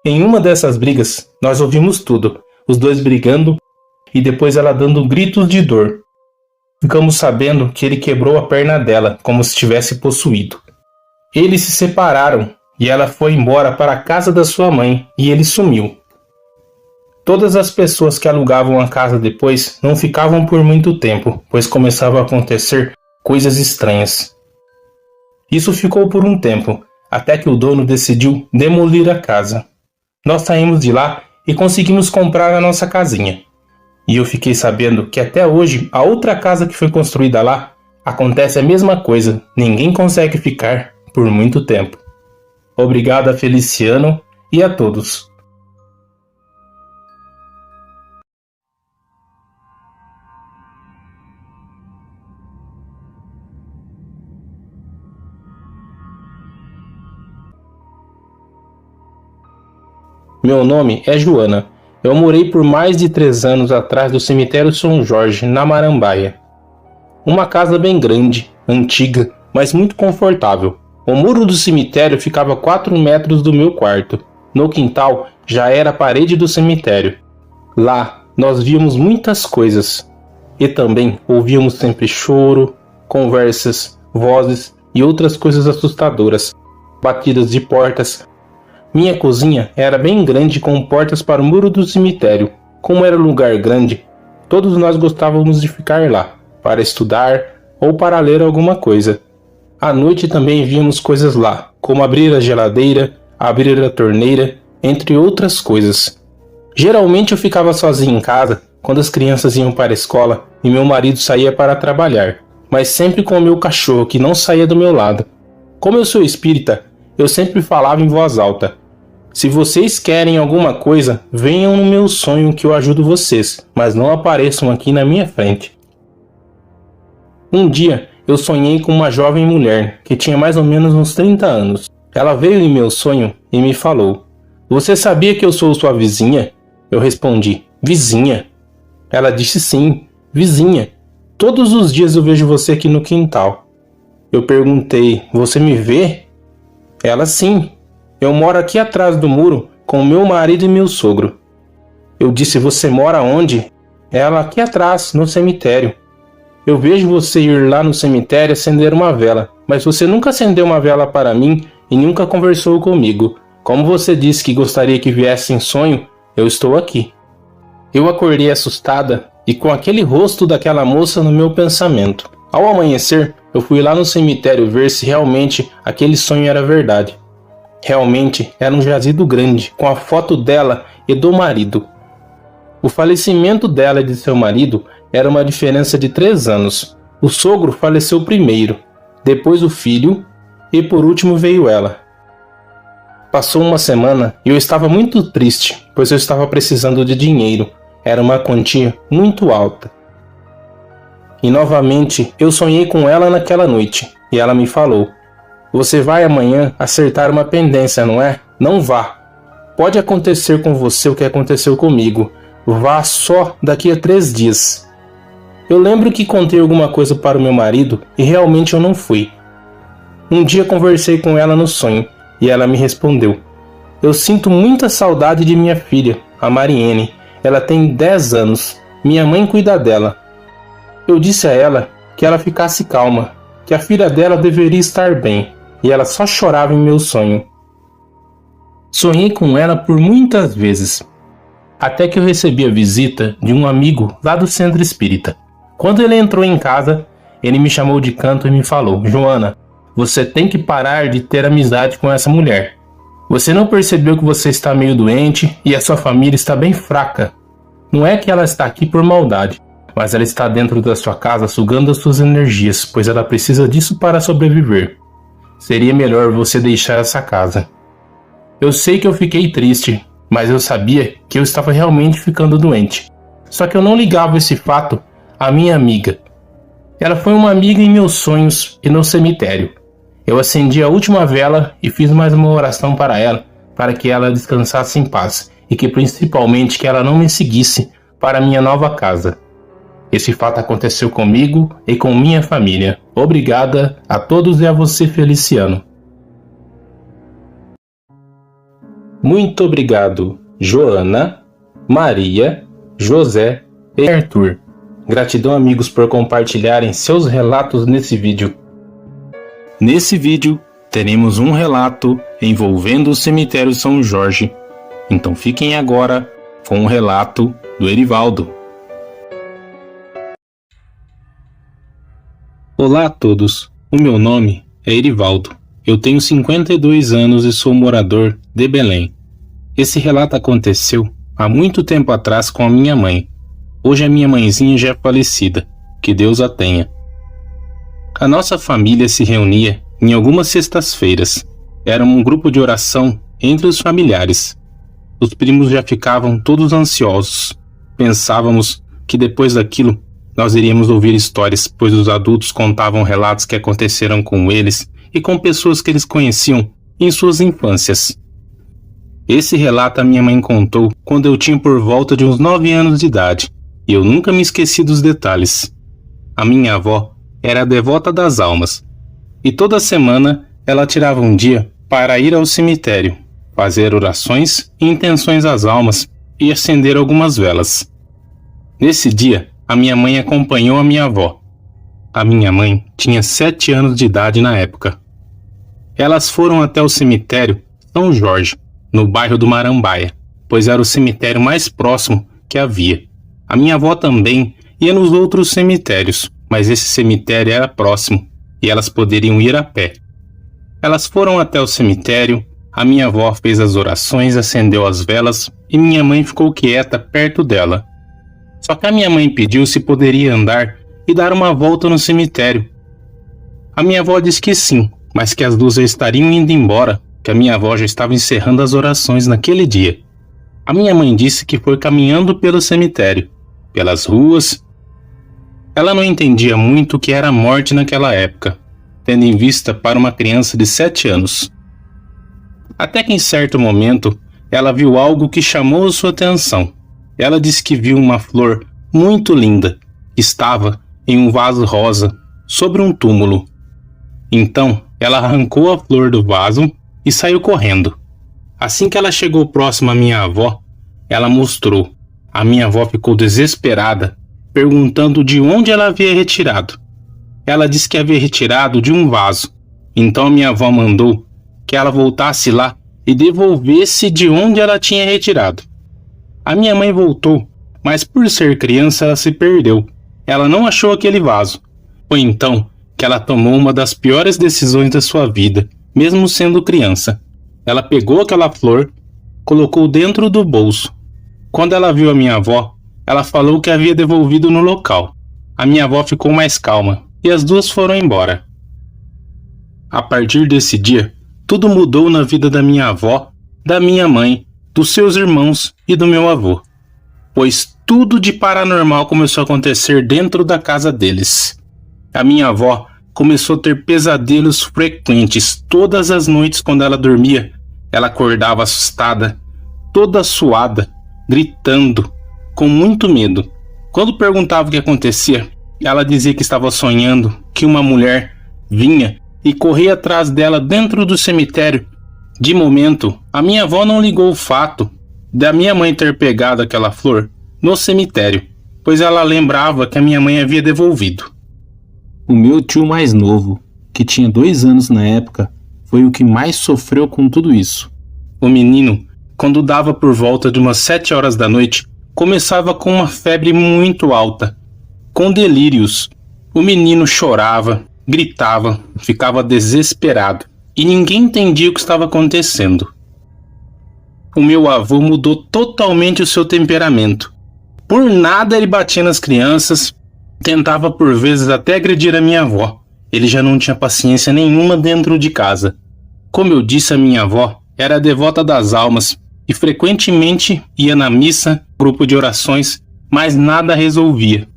Em uma dessas brigas, nós ouvimos tudo, os dois brigando e depois ela dando gritos de dor. Ficamos sabendo que ele quebrou a perna dela, como se estivesse possuído. Eles se separaram e ela foi embora para a casa da sua mãe e ele sumiu. Todas as pessoas que alugavam a casa depois não ficavam por muito tempo, pois começavam a acontecer coisas estranhas. Isso ficou por um tempo, até que o dono decidiu demolir a casa. Nós saímos de lá e conseguimos comprar a nossa casinha. E eu fiquei sabendo que até hoje a outra casa que foi construída lá acontece a mesma coisa, ninguém consegue ficar por muito tempo. Obrigado a Feliciano e a todos. Meu nome é Joana. Eu morei por mais de 3 anos atrás do cemitério São Jorge, na Marambaia. Uma casa bem grande, antiga, mas muito confortável. O muro do cemitério ficava a 4 metros do meu quarto. No quintal já era a parede do cemitério. Lá nós víamos muitas coisas. E também ouvíamos sempre choro, conversas, vozes e outras coisas assustadoras. Batidas de portas. Minha cozinha era bem grande com portas para o muro do cemitério. Como era um lugar grande, todos nós gostávamos de ficar lá, para estudar ou para ler alguma coisa. À noite também víamos coisas lá, como abrir a geladeira, abrir a torneira, entre outras coisas. Geralmente eu ficava sozinho em casa quando as crianças iam para a escola e meu marido saía para trabalhar, mas sempre com o meu cachorro que não saía do meu lado. Como eu sou espírita, eu sempre falava em voz alta: se vocês querem alguma coisa, venham no meu sonho que eu ajudo vocês, mas não apareçam aqui na minha frente. Um dia, eu sonhei com uma jovem mulher que tinha mais ou menos uns 30 anos. Ela veio em meu sonho e me falou: você sabia que eu sou sua vizinha? Eu respondi: vizinha? Ela disse: sim, vizinha. Todos os dias eu vejo você aqui no quintal. Eu perguntei: você me vê? Ela: sim. Eu moro aqui atrás do muro com meu marido e meu sogro. Eu disse: você mora onde? Ela: aqui atrás, no cemitério. Eu vejo você ir lá no cemitério acender uma vela, mas você nunca acendeu uma vela para mim e nunca conversou comigo. Como você disse que gostaria que viesse em sonho, eu estou aqui. Eu acordei assustada e com aquele rosto daquela moça no meu pensamento. Ao amanhecer, eu fui lá no cemitério ver se realmente aquele sonho era verdade. Realmente era um jazido grande, com a foto dela e do marido. O falecimento dela e de seu marido era uma diferença de 3 anos. O sogro faleceu primeiro, depois o filho e por último veio ela. Passou uma semana e eu estava muito triste, pois eu estava precisando de dinheiro. Era uma quantia muito alta. E novamente eu sonhei com ela naquela noite e ela me falou: você vai amanhã acertar uma pendência, não é? Não vá. Pode acontecer com você o que aconteceu comigo. Vá só daqui a 3 dias. Eu lembro que contei alguma coisa para o meu marido e realmente eu não fui. Um dia conversei com ela no sonho e ela me respondeu: eu sinto muita saudade de minha filha, a Mariene. Ela tem 10 anos. Minha mãe cuida dela. Eu disse a ela que ela ficasse calma, que a filha dela deveria estar bem, e ela só chorava em meu sonho. Sonhei com ela por muitas vezes, até que eu recebi a visita de um amigo lá do centro espírita. Quando ele entrou em casa, ele me chamou de canto e me falou: Joana, você tem que parar de ter amizade com essa mulher. Você não percebeu que você está meio doente e a sua família está bem fraca? Não é que ela está aqui por maldade, mas ela está dentro da sua casa sugando as suas energias, pois ela precisa disso para sobreviver. Seria melhor você deixar essa casa. Eu sei que eu fiquei triste, mas eu sabia que eu estava realmente ficando doente. Só que eu não ligava esse fato à minha amiga. Ela foi uma amiga em meus sonhos e no cemitério. Eu acendi a última vela e fiz mais uma oração para ela, para que ela descansasse em paz e que principalmente que ela não me seguisse para minha nova casa. Esse fato aconteceu comigo e com minha família. Obrigada a todos e a você, Feliciano. Muito obrigado, Joana, Maria, José e Arthur. Gratidão, amigos, por compartilharem seus relatos nesse vídeo. Nesse vídeo, teremos um relato envolvendo o cemitério São Jorge. Então fiquem agora com o relato do Erivaldo. Olá a todos, o meu nome é Erivaldo. Eu tenho 52 anos e sou morador de Belém. Esse relato aconteceu há muito tempo atrás com a minha mãe. Hoje a minha mãezinha já é falecida, que Deus a tenha. A nossa família se reunia em algumas sextas-feiras. Era um grupo de oração entre os familiares. Os primos já ficavam todos ansiosos. Pensávamos que depois daquilo nós iríamos ouvir histórias, pois os adultos contavam relatos que aconteceram com eles e com pessoas que eles conheciam em suas infâncias. Esse relato a minha mãe contou quando eu tinha por volta de uns 9 anos de idade, e eu nunca me esqueci dos detalhes. A minha avó era a devota das almas, e toda semana ela tirava um dia para ir ao cemitério, fazer orações e intenções às almas e acender algumas velas. Nesse dia, a minha mãe acompanhou a minha avó. A minha mãe tinha 7 anos de idade na época. Elas foram até o cemitério São Jorge, no bairro do Marambaia, pois era o cemitério mais próximo que havia. A minha avó também ia nos outros cemitérios, mas esse cemitério era próximo e elas poderiam ir a pé. Elas foram até o cemitério, a minha avó fez as orações, acendeu as velas e minha mãe ficou quieta perto dela. Só que a minha mãe pediu se poderia andar e dar uma volta no cemitério. A minha avó disse que sim, mas que as duas já estariam indo embora, que a minha avó já estava encerrando as orações naquele dia. A minha mãe disse que foi caminhando pelo cemitério, pelas ruas. Ela não entendia muito o que era morte naquela época, tendo em vista para uma criança de 7 anos. Até que em certo momento, ela viu algo que chamou sua atenção. Ela disse que viu uma flor muito linda, que estava em um vaso rosa, sobre um túmulo. Então, ela arrancou a flor do vaso e saiu correndo. Assim que ela chegou próxima à minha avó, ela mostrou. A minha avó ficou desesperada, perguntando de onde ela havia retirado. Ela disse que havia retirado de um vaso. Então a minha avó mandou que ela voltasse lá e devolvesse de onde ela tinha retirado. A minha mãe voltou, mas por ser criança ela se perdeu. Ela não achou aquele vaso. Foi então que ela tomou uma das piores decisões da sua vida, mesmo sendo criança. Ela pegou aquela flor, colocou dentro do bolso. Quando ela viu a minha avó, ela falou que havia devolvido no local. A minha avó ficou mais calma e as duas foram embora. A partir desse dia, tudo mudou na vida da minha avó, da minha mãe, dos seus irmãos e do meu avô, pois tudo de paranormal começou a acontecer dentro da casa deles. A minha avó começou a ter pesadelos frequentes. Todas as noites quando ela dormia, ela acordava assustada, toda suada, gritando, com muito medo. Quando perguntava o que acontecia, ela dizia que estava sonhando que uma mulher vinha e corria atrás dela dentro do cemitério. De momento, a minha avó não ligou o fato da minha mãe ter pegado aquela flor no cemitério, pois ela lembrava que a minha mãe havia devolvido. O meu tio mais novo, que tinha 2 anos na época, foi o que mais sofreu com tudo isso. O menino, quando dava por volta de umas 7 horas da noite, começava com uma febre muito alta, com delírios. O menino chorava, gritava, ficava desesperado e ninguém entendia o que estava acontecendo. O meu avô mudou totalmente o seu temperamento. Por nada ele batia nas crianças, tentava por vezes até agredir a minha avó. Ele já não tinha paciência nenhuma dentro de casa. Como eu disse, a minha avó era devota das almas e frequentemente ia na missa, grupo de orações, mas nada resolvia.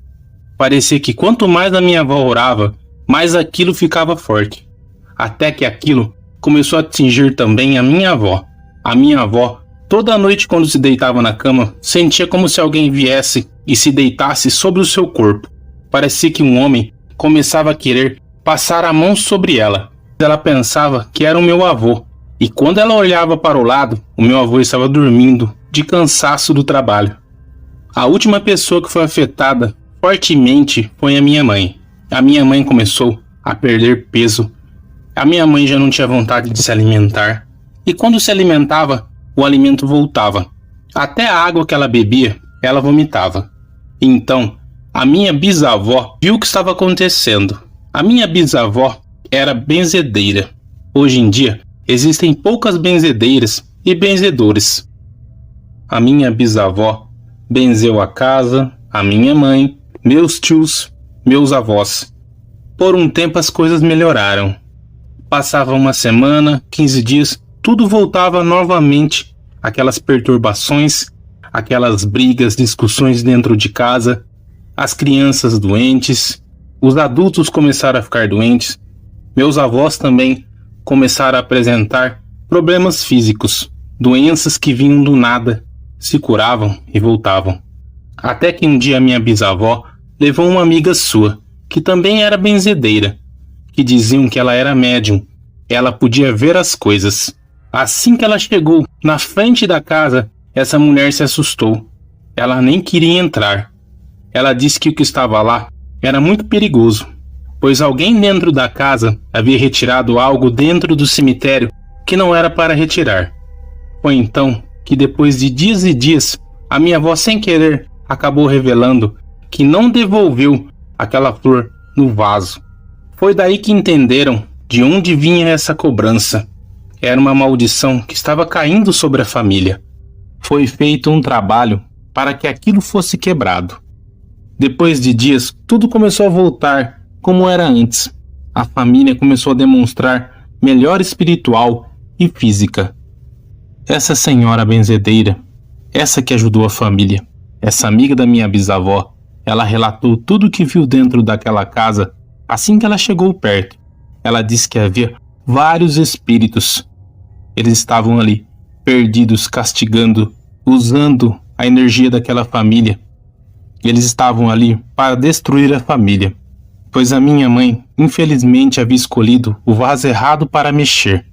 Parecia que quanto mais a minha avó orava, mais aquilo ficava forte. Até que aquilo começou a atingir também a minha avó. A minha avó, toda noite quando se deitava na cama, sentia como se alguém viesse e se deitasse sobre o seu corpo. Parecia que um homem começava a querer passar a mão sobre ela. Ela pensava que era o meu avô, e quando ela olhava para o lado, o meu avô estava dormindo, de cansaço do trabalho. A última pessoa que foi afetada fortemente foi a minha mãe. A minha mãe começou a perder peso. A minha mãe já não tinha vontade de se alimentar, e quando se alimentava, o alimento voltava. Até a água que ela bebia, ela vomitava. Então, a minha bisavó viu o que estava acontecendo. A minha bisavó era benzedeira. Hoje em dia, existem poucas benzedeiras e benzedores. A minha bisavó benzeu a casa, a minha mãe, meus tios, meus avós. Por um tempo as coisas melhoraram. Passava uma semana, 15 dias, tudo voltava novamente. Aquelas perturbações, aquelas brigas, discussões dentro de casa, as crianças doentes, os adultos começaram a ficar doentes, meus avós também começaram a apresentar problemas físicos, doenças que vinham do nada, se curavam e voltavam. Até que um dia minha bisavó levou uma amiga sua, que também era benzedeira, que diziam que ela era médium, ela podia ver as coisas. Assim que ela chegou na frente da casa, essa mulher se assustou. Ela nem queria entrar. Ela disse que o que estava lá era muito perigoso, pois alguém dentro da casa havia retirado algo dentro do cemitério que não era para retirar. Foi então que, depois de dias e dias, a minha avó, sem querer, acabou revelando que não devolveu aquela flor no vaso. Foi daí que entenderam de onde vinha essa cobrança. Era uma maldição que estava caindo sobre a família. Foi feito um trabalho para que aquilo fosse quebrado. Depois de dias, tudo começou a voltar como era antes. A família começou a demonstrar melhora espiritual e física. Essa senhora benzedeira, essa que ajudou a família, essa amiga da minha bisavó, ela relatou tudo o que viu dentro daquela casa assim que ela chegou perto. Ela disse que havia vários espíritos. Eles estavam ali, perdidos, castigando, usando a energia daquela família. Eles estavam ali para destruir a família, pois a minha mãe, infelizmente, havia escolhido o vaso errado para mexer.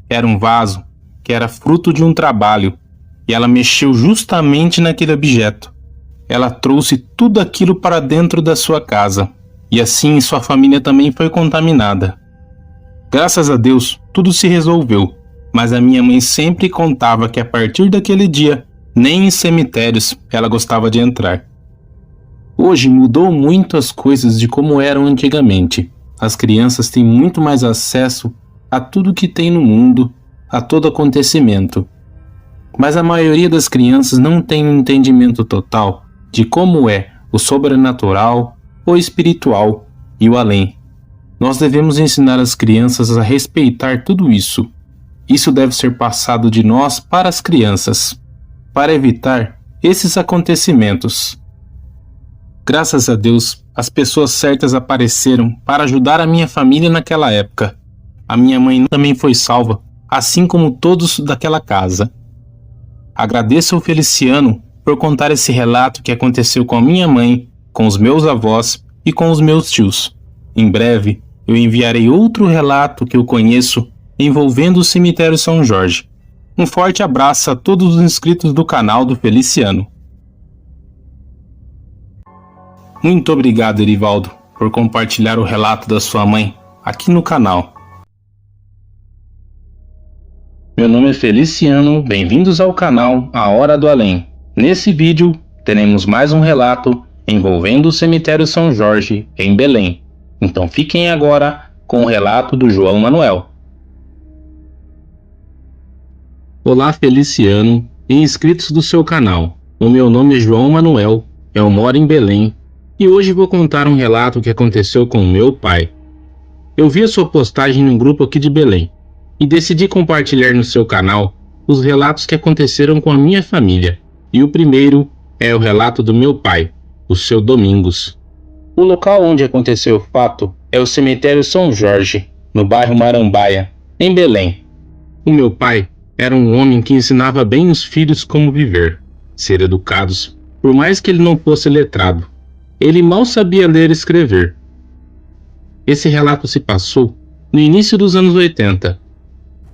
Era um vaso que era fruto de um trabalho, e ela mexeu justamente naquele objeto. Ela trouxe tudo aquilo para dentro da sua casa, e assim sua família também foi contaminada. Graças a Deus, tudo se resolveu, mas a minha mãe sempre contava que a partir daquele dia, nem em cemitérios ela gostava de entrar. Hoje mudou muito as coisas de como eram antigamente. As crianças têm muito mais acesso a tudo que tem no mundo, a todo acontecimento. Mas a maioria das crianças não tem um entendimento total de como é o sobrenatural, o espiritual e o além. Nós devemos ensinar as crianças a respeitar tudo isso. Isso deve ser passado de nós para as crianças, para evitar esses acontecimentos. Graças a Deus, as pessoas certas apareceram para ajudar a minha família naquela época. A minha mãe também foi salva, assim como todos daquela casa. Agradeço ao Feliciano por contar esse relato que aconteceu com a minha mãe, com os meus avós e com os meus tios. Em breve, eu enviarei outro relato que eu conheço envolvendo o cemitério São Jorge. Um forte abraço a todos os inscritos do canal do Feliciano. Muito obrigado, Erivaldo, por compartilhar o relato da sua mãe aqui no canal. Meu nome é Feliciano, bem-vindos ao canal A Hora do Além. Nesse vídeo, teremos mais um relato envolvendo o cemitério São Jorge, em Belém. Então fiquem agora com o relato do João Manuel. Olá, Feliciano e inscritos do seu canal. O meu nome é João Manuel, eu moro em Belém. E hoje vou contar um relato que aconteceu com meu pai. Eu vi a sua postagem num grupo aqui de Belém e decidi compartilhar no seu canal os relatos que aconteceram com a minha família. E o primeiro é o relato do meu pai, o seu Domingos. O local onde aconteceu o fato é o cemitério São Jorge, no bairro Marambaia, em Belém. O meu pai era um homem que ensinava bem os filhos como viver, ser educados, por mais que ele não fosse letrado. Ele mal sabia ler e escrever. Esse relato se passou no início dos anos 80.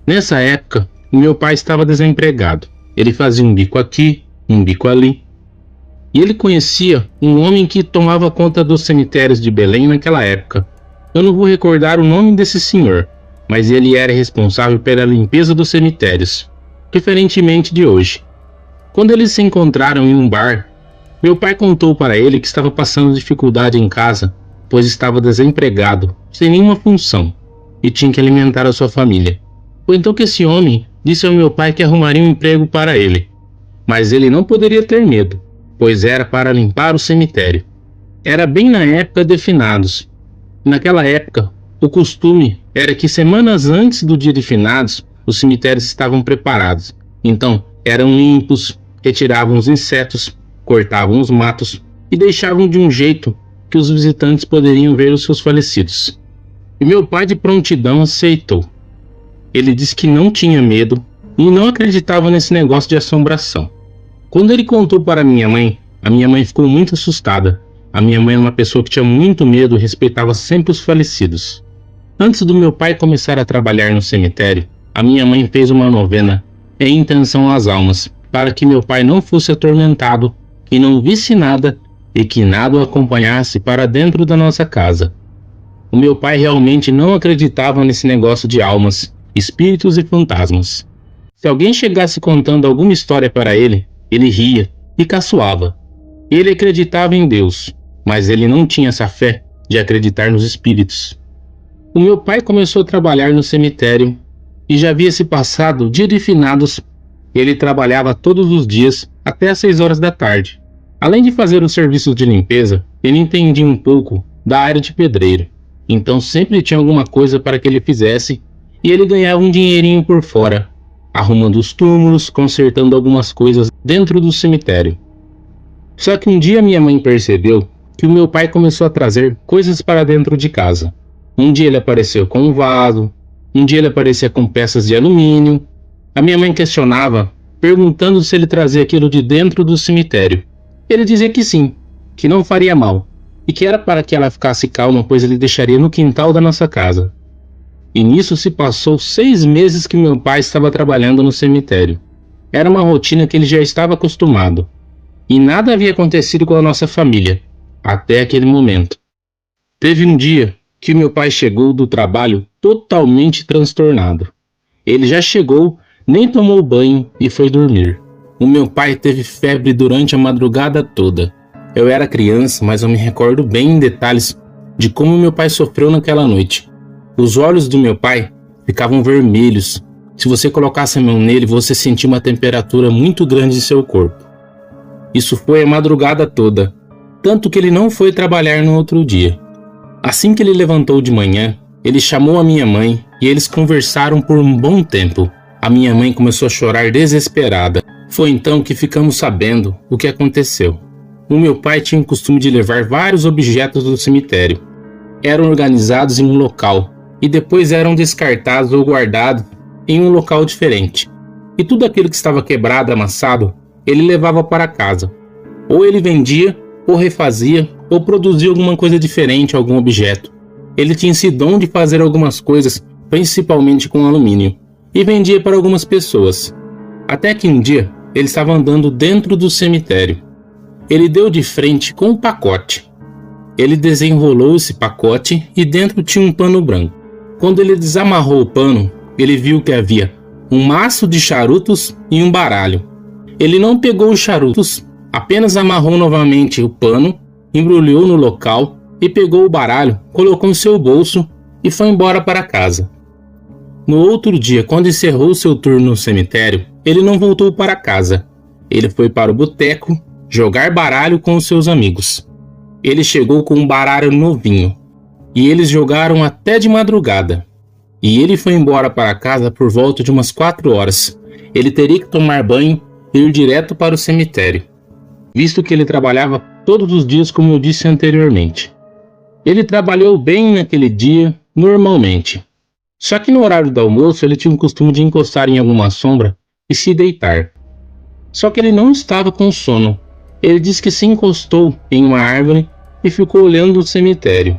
Nessa época, o meu pai estava desempregado. Ele fazia um bico aqui, um bico ali. E ele conhecia um homem que tomava conta dos cemitérios de Belém naquela época. Eu não vou recordar o nome desse senhor, mas ele era responsável pela limpeza dos cemitérios, diferentemente de hoje. Quando eles se encontraram em um bar, meu pai contou para ele que estava passando dificuldade em casa, pois estava desempregado, sem nenhuma função, e tinha que alimentar a sua família. Foi então que esse homem disse ao meu pai que arrumaria um emprego para ele, mas ele não poderia ter medo, pois era para limpar o cemitério. Era bem na época de finados. Naquela época, o costume era que semanas antes do dia de finados, os cemitérios estavam preparados. Então, eram limpos, retiravam os insetos, cortavam os matos e deixavam de um jeito que os visitantes poderiam ver os seus falecidos. E meu pai de prontidão aceitou. Ele disse que não tinha medo e não acreditava nesse negócio de assombração. Quando ele contou para a minha mãe ficou muito assustada. A minha mãe era uma pessoa que tinha muito medo e respeitava sempre os falecidos. Antes do meu pai começar a trabalhar no cemitério, a minha mãe fez uma novena em intenção às almas, para que meu pai não fosse atormentado, que não visse nada e que nada o acompanhasse para dentro da nossa casa. O meu pai realmente não acreditava nesse negócio de almas, espíritos e fantasmas. Se alguém chegasse contando alguma história para ele, ele ria e caçoava. Ele acreditava em Deus, mas ele não tinha essa fé de acreditar nos espíritos. O meu pai começou a trabalhar no cemitério e já havia se passado o dia de finados. Ele trabalhava todos os dias até às 6 horas da tarde. Além de fazer os serviços de limpeza, ele entendia um pouco da área de pedreiro. Então sempre tinha alguma coisa para que ele fizesse e ele ganhava um dinheirinho por fora, arrumando os túmulos, consertando algumas coisas dentro do cemitério. Só que um dia minha mãe percebeu que o meu pai começou a trazer coisas para dentro de casa. Um dia ele apareceu com um vaso, um dia ele aparecia com peças de alumínio. A minha mãe questionava, perguntando se ele trazia aquilo de dentro do cemitério. Ele dizia que sim, que não faria mal, e que era para que ela ficasse calma, pois ele deixaria no quintal da nossa casa. E nisso se passou 6 meses que meu pai estava trabalhando no cemitério. Era uma rotina que ele já estava acostumado. E nada havia acontecido com a nossa família, até aquele momento. Teve um dia que meu pai chegou do trabalho totalmente transtornado. Ele já chegou, nem tomou banho e foi dormir. O meu pai teve febre durante a madrugada toda. Eu era criança, mas eu me recordo bem em detalhes de como meu pai sofreu naquela noite. Os olhos do meu pai ficavam vermelhos. Se você colocasse a mão nele, você sentia uma temperatura muito grande em seu corpo. Isso foi a madrugada toda, tanto que ele não foi trabalhar no outro dia. Assim que ele levantou de manhã, ele chamou a minha mãe e eles conversaram por um bom tempo. A minha mãe começou a chorar desesperada. Foi então que ficamos sabendo o que aconteceu. O meu pai tinha o costume de levar vários objetos do cemitério. Eram organizados em um local e depois eram descartados ou guardados em um local diferente. E tudo aquilo que estava quebrado, amassado, ele levava para casa. Ou ele vendia, ou refazia, ou produzia alguma coisa diferente, algum objeto. Ele tinha esse dom de fazer algumas coisas, principalmente com alumínio, e vendia para algumas pessoas. Até que um dia, ele estava andando dentro do cemitério. Ele deu de frente com um pacote. Ele desenrolou esse pacote e dentro tinha um pano branco. Quando ele desamarrou o pano, ele viu que havia um maço de charutos e um baralho. Ele não pegou os charutos, apenas amarrou novamente o pano, embrulhou no local e pegou o baralho, colocou em seu bolso e foi embora para casa. No outro dia, quando encerrou seu turno no cemitério, ele não voltou para casa. Ele foi para o boteco jogar baralho com os seus amigos. Ele chegou com um baralho novinho e eles jogaram até de madrugada. E ele foi embora para casa por volta de umas 4 horas. Ele teria que tomar banho e ir direto para o cemitério, visto que ele trabalhava todos os dias, como eu disse anteriormente. Ele trabalhou bem naquele dia, normalmente. Só que no horário do almoço ele tinha o costume de encostar em alguma sombra e se deitar. Só que ele não estava com sono. Ele disse que se encostou em uma árvore e ficou olhando o cemitério.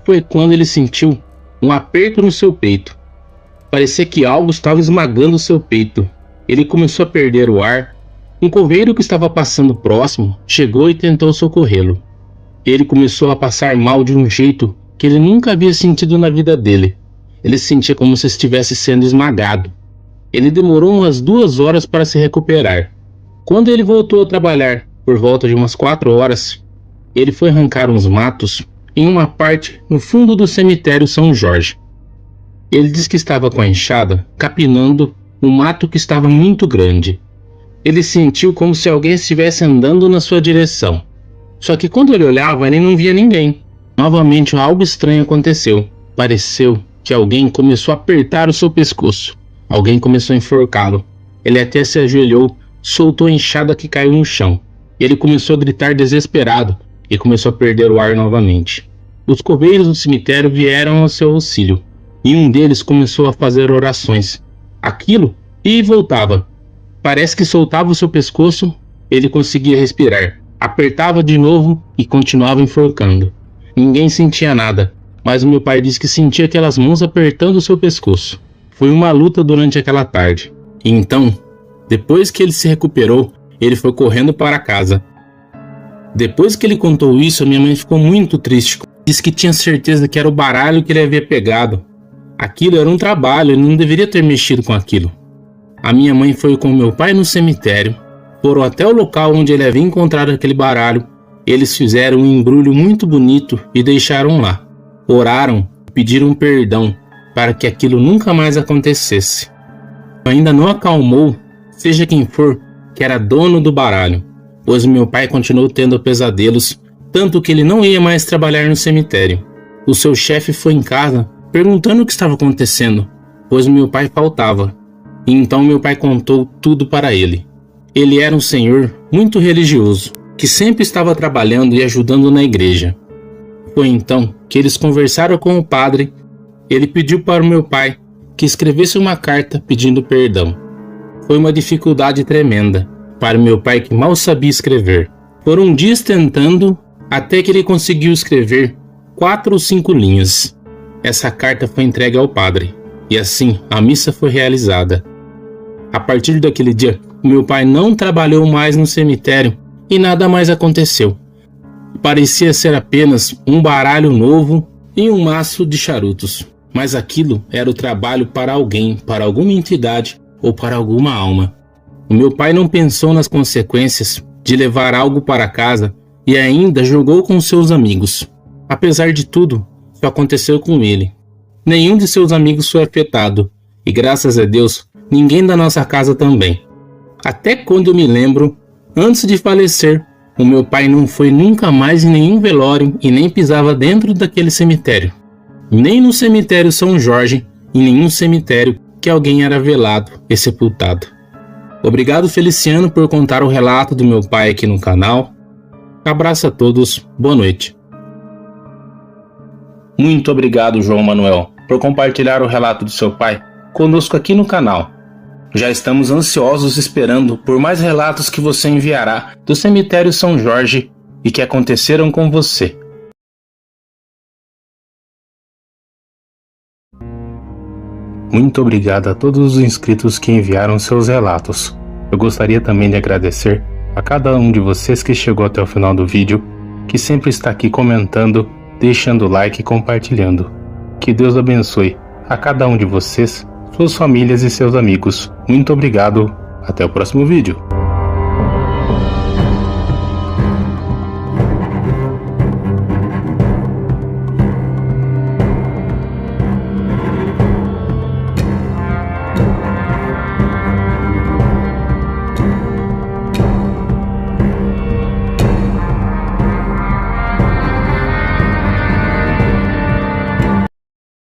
Foi quando ele sentiu um aperto no seu peito. Parecia que algo estava esmagando seu peito. Ele começou a perder o ar. Um coveiro que estava passando próximo chegou e tentou socorrê-lo. Ele começou a passar mal de um jeito que ele nunca havia sentido na vida dele. Ele se sentia como se estivesse sendo esmagado. Ele demorou umas 2 horas para se recuperar. Quando ele voltou a trabalhar, por volta de umas 4 horas, ele foi arrancar uns matos em uma parte no fundo do cemitério São Jorge. Ele disse que estava com a enxada capinando um mato que estava muito grande. Ele sentiu como se alguém estivesse andando na sua direção. Só que quando ele olhava, ele não via ninguém. Novamente algo estranho aconteceu. Pareceu que alguém começou a apertar o seu pescoço. Alguém começou a enforcá-lo. Ele até se ajoelhou, soltou a enxada que caiu no chão. Ele começou a gritar desesperado e começou a perder o ar novamente. Os coveiros do cemitério vieram ao seu auxílio e um deles começou a fazer orações. Aquilo e voltava. Parece que soltava o seu pescoço, ele conseguia respirar. Apertava de novo e continuava enforcando. Ninguém sentia nada, mas o meu pai disse que sentia aquelas mãos apertando o seu pescoço. Foi uma luta durante aquela tarde. E então, depois que ele se recuperou, ele foi correndo para casa. Depois que ele contou isso, a minha mãe ficou muito triste. Disse que tinha certeza que era o baralho que ele havia pegado. Aquilo era um trabalho, ele não deveria ter mexido com aquilo. A minha mãe foi com meu pai no cemitério, foram até o local onde ele havia encontrado aquele baralho. Eles fizeram um embrulho muito bonito e deixaram lá. Oraram, pediram perdão para que aquilo nunca mais acontecesse. Ainda não acalmou, seja quem for, que era dono do baralho. pois meu pai continuou tendo pesadelos, tanto que ele não ia mais trabalhar no cemitério. O seu chefe foi em casa perguntando o que estava acontecendo, pois meu pai faltava. E então meu pai contou tudo para ele. Ele era um senhor muito religioso, que sempre estava trabalhando e ajudando na igreja. Foi então que eles conversaram com o padre. Ele pediu para o meu pai que escrevesse uma carta pedindo perdão. Foi uma dificuldade tremenda para meu pai, que mal sabia escrever. Foram dias tentando até que ele conseguiu escrever 4 ou 5 linhas. Essa carta foi entregue ao padre e assim a missa foi realizada. A partir daquele dia, meu pai não trabalhou mais no cemitério e nada mais aconteceu. Parecia ser apenas um baralho novo e um maço de charutos, mas aquilo era o trabalho para alguém, para alguma entidade ou para alguma alma. O meu pai não pensou nas consequências de levar algo para casa e ainda jogou com seus amigos. Apesar de tudo, isso aconteceu com ele. Nenhum de seus amigos foi afetado e, graças a Deus, ninguém da nossa casa também. Até quando eu me lembro, antes de falecer, o meu pai não foi nunca mais em nenhum velório e nem pisava dentro daquele cemitério. Nem no cemitério São Jorge, em nenhum cemitério que alguém era velado e sepultado. Obrigado, Feliciano, por contar o relato do meu pai aqui no canal. Abraço a todos, boa noite. Muito obrigado, João Manuel, por compartilhar o relato do seu pai conosco aqui no canal. Já estamos ansiosos esperando por mais relatos que você enviará do cemitério São Jorge e que aconteceram com você. Muito obrigado a todos os inscritos que enviaram seus relatos. Eu gostaria também de agradecer a cada um de vocês que chegou até o final do vídeo, que sempre está aqui comentando, deixando like e compartilhando. Que Deus abençoe a cada um de vocês, suas famílias e seus amigos. Muito obrigado. Até o próximo vídeo.